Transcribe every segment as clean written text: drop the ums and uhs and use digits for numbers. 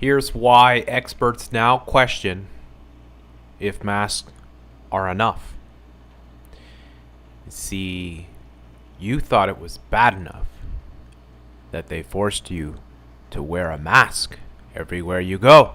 Here's why experts now question if masks are enough. See, you thought it was bad enough that they forced you to wear a mask everywhere you go.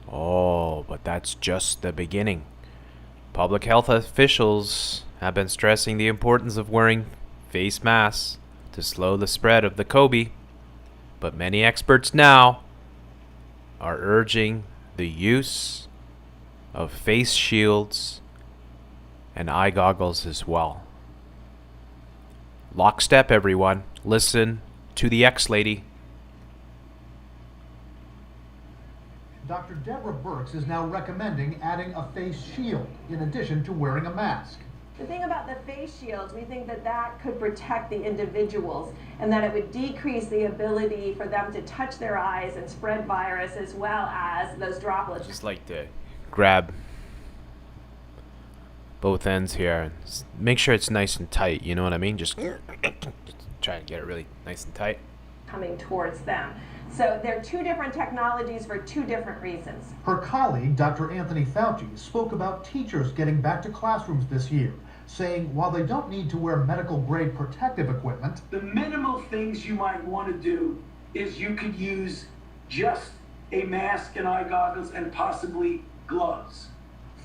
Oh, but that's just the beginning. Public health officials have been stressing the importance of wearing face masks to slow the spread of the COVID, but many experts now are urging the use of face shields and eye goggles as well. Lockstep, everyone. Listen to the ex-lady. Dr. Deborah Birx is now recommending adding a face shield in addition to wearing a mask. The thing about the face shields, we think that that could protect the individuals and that it would decrease the ability for them to touch their eyes and spread virus as well as those droplets. Just like to grab both ends here and make sure it's nice and tight, you know what I mean? Just try to get it really nice and tight. Coming towards them. So they're two different technologies for two different reasons. Her colleague, Dr. Anthony Fauci, spoke about teachers getting back to classrooms this year, saying while they don't need to wear medical-grade protective equipment, the minimal things you might want to do is you could use just a mask and eye goggles and possibly gloves.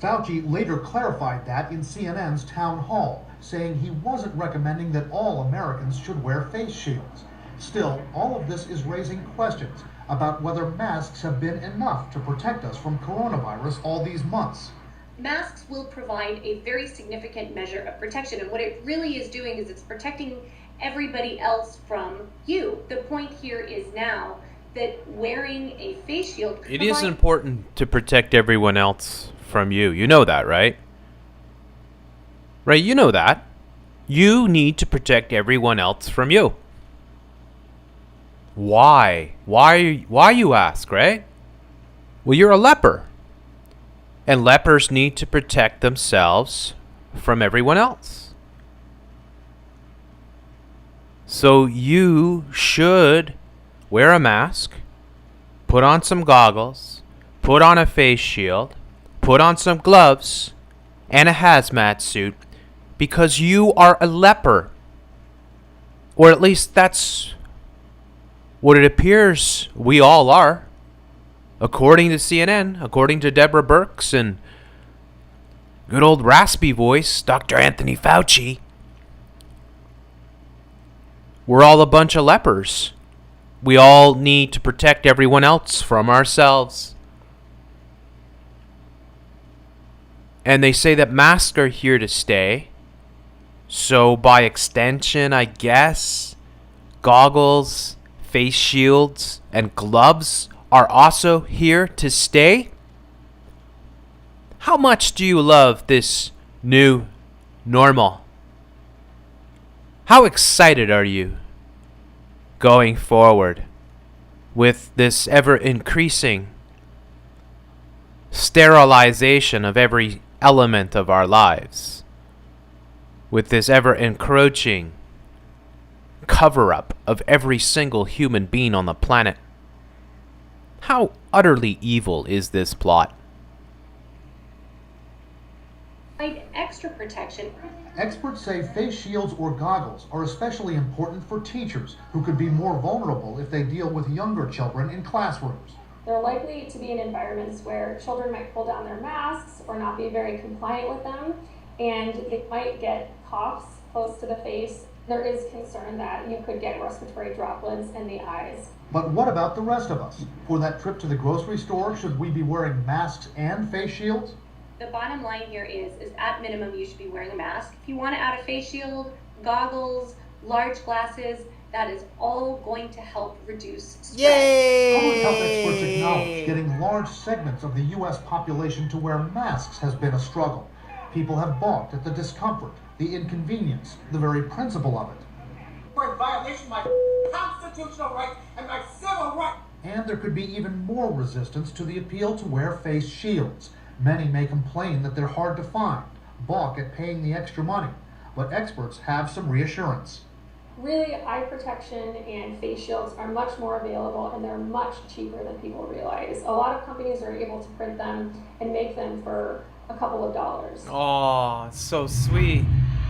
Fauci later clarified that in CNN's town hall, saying he wasn't recommending that all Americans should wear face shields. Still, all of this is raising questions about whether masks have been enough to protect us from coronavirus all these months. Masks will provide a very significant measure of protection, and what it really is doing is it's protecting everybody else from you. The point here is now that wearing a face shield... It is important to protect everyone else from you. You know that, right? Right, you know that. You need to protect everyone else from you. Why? Why you ask, right? Well, you're a leper. And lepers need to protect themselves from everyone else. So you should wear a mask, put on some goggles, put on a face shield, put on some gloves, and a hazmat suit because you are a leper. Or at least that's what it appears we all are. According to CNN, according to Deborah Birx and good old raspy voice, Dr. Anthony Fauci, we're all a bunch of lepers. We all need to protect everyone else from ourselves. And they say that masks are here to stay. So by extension, I guess, goggles, face shields, and gloves are also here to stay? How much do you love this new normal? How excited are you going forward with this ever-increasing sterilization of every element of our lives? With this ever-encroaching cover-up of every single human being on the planet? How utterly evil is this plot? Extra protection. Experts say face shields or goggles are especially important for teachers who could be more vulnerable if they deal with younger children in classrooms. They're likely to be in environments where children might pull down their masks or not be very compliant with them, and they might get coughs close to the face. There is concern that you could get respiratory droplets in the eyes. But what about the rest of us? For that trip to the grocery store, should we be wearing masks and face shields? The bottom line here is at minimum you should be wearing a mask. If you want to add a face shield, goggles, large glasses, that is all going to help reduce spread. Yay! Public health experts acknowledge getting large segments of the U.S. population to wear masks has been a struggle. People have balked at the discomfort, the inconvenience, the very principle of it. For violation of my constitutional rights and my civil rights. And there could be even more resistance to the appeal to wear face shields. Many may complain that they're hard to find, balk at paying the extra money, but experts have some reassurance. really, eye protection and face shields are much more available, and they're much cheaper than people realize. A lot of companies are able to print them and make them for a couple of dollars. Oh, so sweet.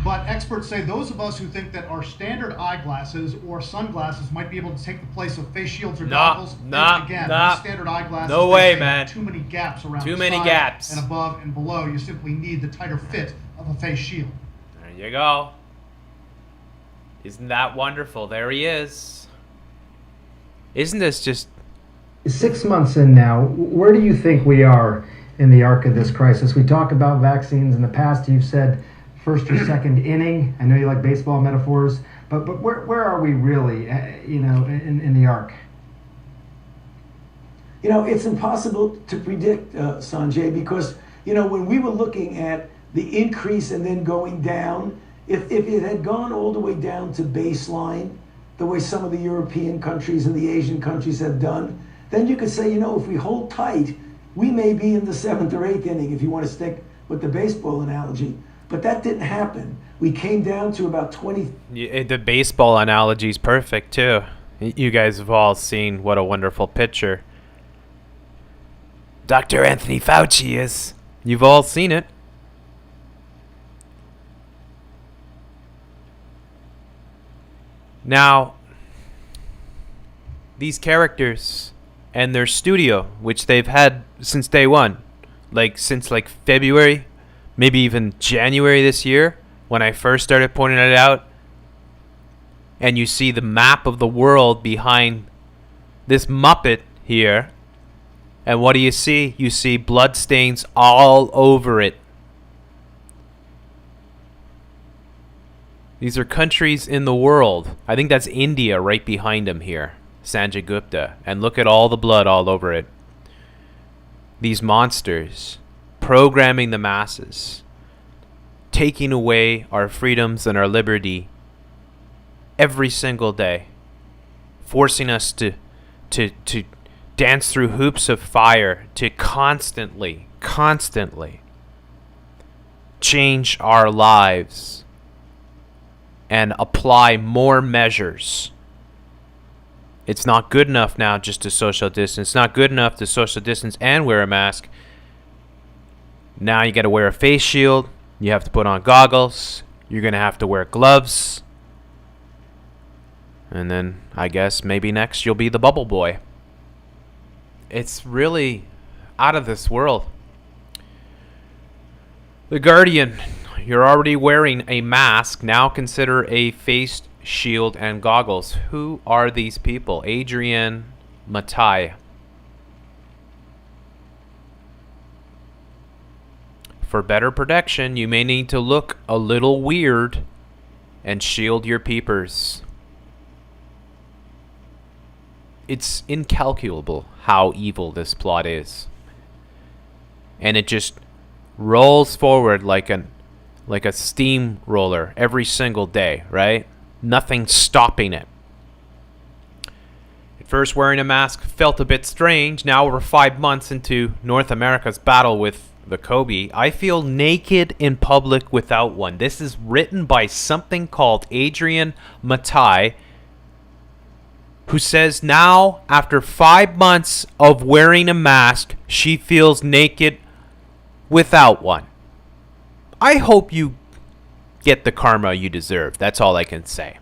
But experts say those of us who think that our standard eyeglasses or sunglasses might be able to take the place of face shields or goggles, think again. Those standard eyeglasses, no way, have man. Too many gaps around Too the many side gaps. and above and below. You simply need the tighter fit of a face shield. There you go. Isn't that wonderful? There he is. Isn't this just... 6 months in now, where do you think we are in the arc of this crisis? We talk about vaccines. In the past, you've said first or second inning. I know you like baseball metaphors, but where are we really, in the arc? It's impossible to predict, Sanjay, because, when we were looking at the increase and then going down, if it had gone all the way down to baseline, the way some of the European countries and the Asian countries have done, then you could say, if we hold tight, we may be in the 7th or 8th inning, if you want to stick with the baseball analogy. But that didn't happen. We came down to about 20. The baseball analogy is perfect, too. You guys have all seen what a wonderful pitcher Dr. Anthony Fauci is. You've all seen it. Now, these characters and their studio, which they've had since day one, since February, maybe even January this year, when I first started pointing it out, and you see the map of the world behind this Muppet here, and what do you see? You see blood stains all over it. These are countries in the world. I think that's India right behind him here, Sanjay Gupta. And look at all the blood all over it. These monsters programming the masses, taking away our freedoms and our liberty every single day, forcing us to dance through hoops of fire, to constantly change our lives and apply more measures. It's not good enough now just to social distance. It's not good enough to social distance and wear a mask. Now you got to wear a face shield. You have to put on goggles. You're going to have to wear gloves. And then I guess maybe next you'll be the bubble boy. It's really out of this world. The Guardian, you're already wearing a mask. Now consider a face shield and goggles. Who are these people? Adrian Matai. For better protection, you may need to look a little weird and shield your peepers. It's incalculable how evil this plot is. And it just rolls forward like a steamroller every single day, right? Nothing stopping it. At first, wearing a mask felt a bit strange. Now we're 5 months into North America's battle with the Kobe. I feel naked in public without one. This is written by something called Adrian Matai, who says now, after 5 months of wearing a mask, she feels naked without one. I hope you get the karma you deserve. That's all I can say.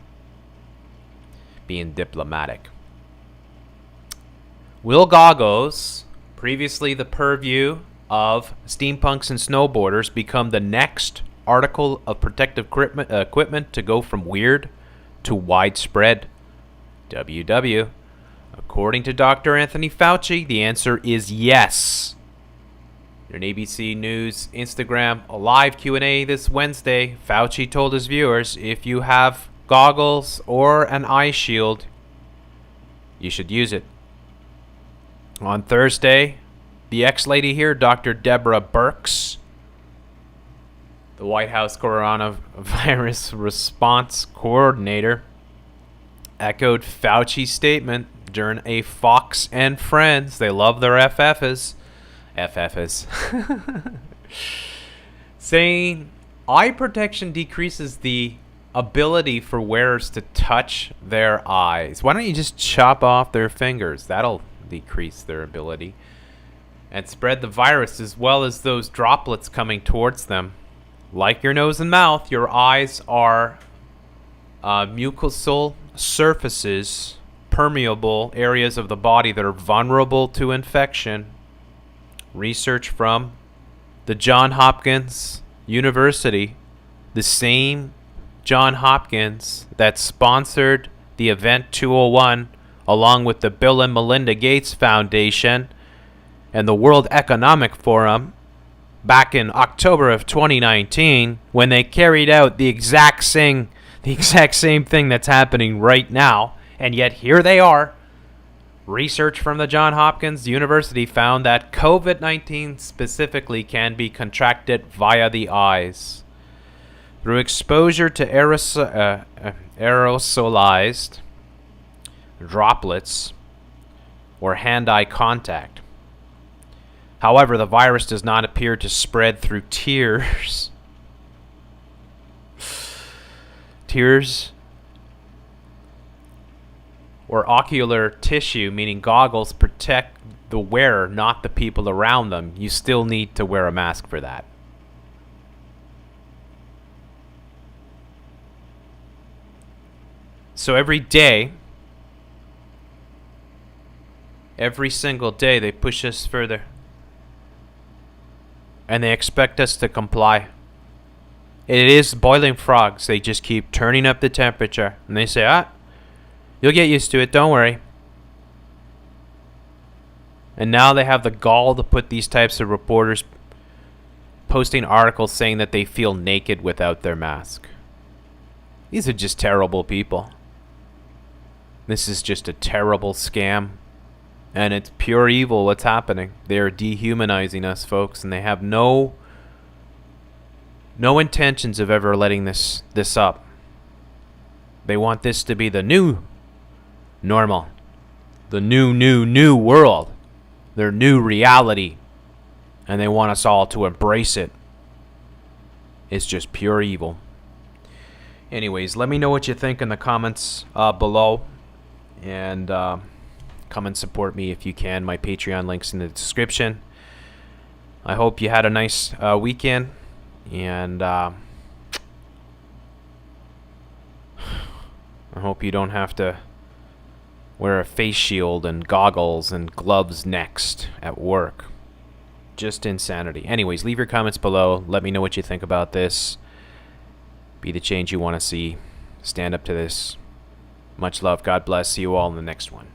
Being diplomatic. Will goggles, previously the purview of steampunks and snowboarders, become the next article of protective equipment to go from weird to widespread? WW. According to Dr. Anthony Fauci, the answer is yes. In ABC News Instagram a live Q&A this Wednesday, Fauci told his viewers, if you have goggles or an eye shield, you should use it. On Thursday, the ex-lady here, Dr. Deborah Birx, the White House coronavirus response coordinator, echoed Fauci's statement during a Fox and Friends. They love their FFs. saying eye protection decreases the ability for wearers to touch their eyes. Why don't you just chop off their fingers? That'll decrease their ability. And spread the virus as well as those droplets coming towards them. Like your nose and mouth, your eyes are mucosal surfaces, permeable areas of the body that are vulnerable to infection. Research from the Johns Hopkins University, the same Johns Hopkins that sponsored the Event 201 along with the Bill and Melinda Gates Foundation and the World Economic Forum back in October of 2019, when they carried out the exact same thing that's happening right now. And yet here they are. Research from the Johns Hopkins University found that COVID-19 specifically can be contracted via the eyes through exposure to aerosolized droplets or hand-eye contact. However, the virus does not appear to spread through tears. Tears or ocular tissue, meaning goggles protect the wearer, not the people around them. You still need to wear a mask for that. So every single day, they push us further. And they expect us to comply. It is boiling frogs. They just keep turning up the temperature. And they say, you'll get used to it, don't worry. And now they have the gall to put these types of reporters posting articles saying that they feel naked without their mask. These are just terrible people. This is just a terrible scam. And it's pure evil what's happening. They're dehumanizing us, folks, and they have no intentions of ever letting this up. They want this to be the new normal. The new world. Their new reality. And they want us all to embrace it. It's just pure evil. Anyways, let me know what you think in the comments below. And come and support me if you can. My Patreon link's in the description. I hope you had a nice weekend. And I hope you don't have to wear a face shield and goggles and gloves next at work. Just insanity. Anyways, leave your comments below. Let me know what you think about this. Be the change you want to see. Stand up to this. Much love. God bless. See you all in the next one.